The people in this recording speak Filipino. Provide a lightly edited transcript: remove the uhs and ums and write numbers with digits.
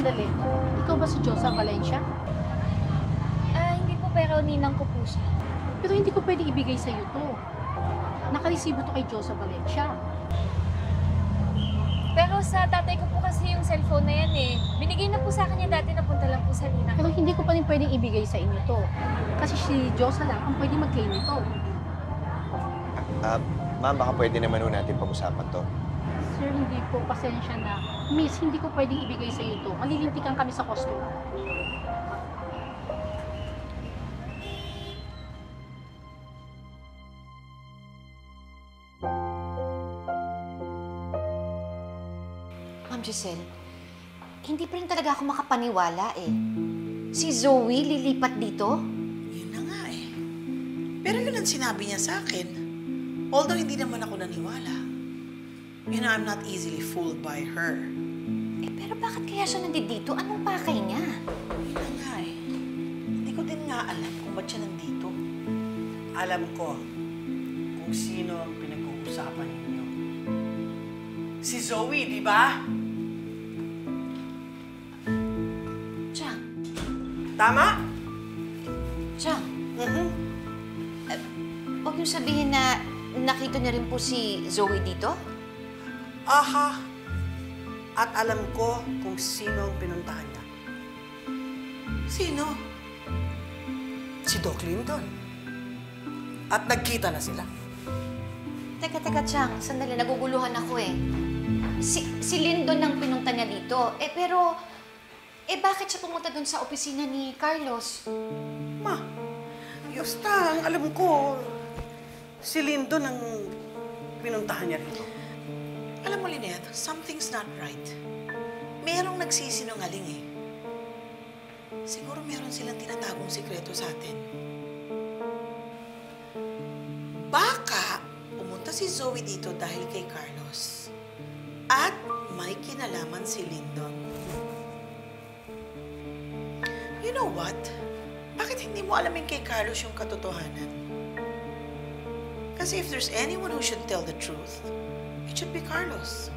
Sandali. Ikaw ba si Josa Valencia? Hindi po, pero ninang ko po siya. Pero hindi ko pwedeng ibigay sa'yo to. Nakaresibo to kay Josa Valencia. Pero sa tatay ko po kasi yung cellphone na yan eh. Binigay na po sa kanya dati, napunta lang po sa ninang. Pero hindi ko pa rin pwedeng ibigay sa inyo to. Kasi si Josa lang ang pwedeng mag-claim nito. Ma'am, baka pwede naman natin pag-usapan to. Sir, hindi po. Pasensya na. Miss, hindi ko pwedeng ibigay sa iyo to. Malilintikan kami sa customer. Ma'am Giselle, hindi pa rin talaga ako makapaniwala eh. Si Zoe lilipat dito? Yun na nga eh. Pero yun ang sinabi niya sa akin. Although hindi naman ako naniwala. You know, I'm not easily fooled by her. Eh, pero bakit kaya siya nandito? Anong pakay niya? Yun na nga eh. Hindi ko din nga alam kung ba't siya nandito. Alam ko kung sino ang pinag-uusapan ninyo. Si Zoe, di ba? Chang, Tama? Chang, huwag niyo sabihin na nakita niya rin po si Zoe dito? Aha. At alam ko kung sino ang pinuntahan niya. Sino? Si Doc Linton. At nagkita na sila. Teka, Chang, sandali, naguguluhan ako eh. Si Lindon ang pinunta niya dito. Pero bakit siya pumunta dun sa opisina ni Carlos? Ma, Yusta, ang alam ko, si Lindon ang pinuntahan niya rito. Alam mo, Lynette, something's not right. Merong nagsisinungaling eh. Siguro meron silang tinatagong sikreto sa atin. Baka pumunta si Zoe dito dahil kay Carlos. At may kinalaman si Lindon. You know what? Bakit hindi mo alamin kay Carlos yung katotohanan? Kasi if there's anyone who should tell the truth, it should be Carlos.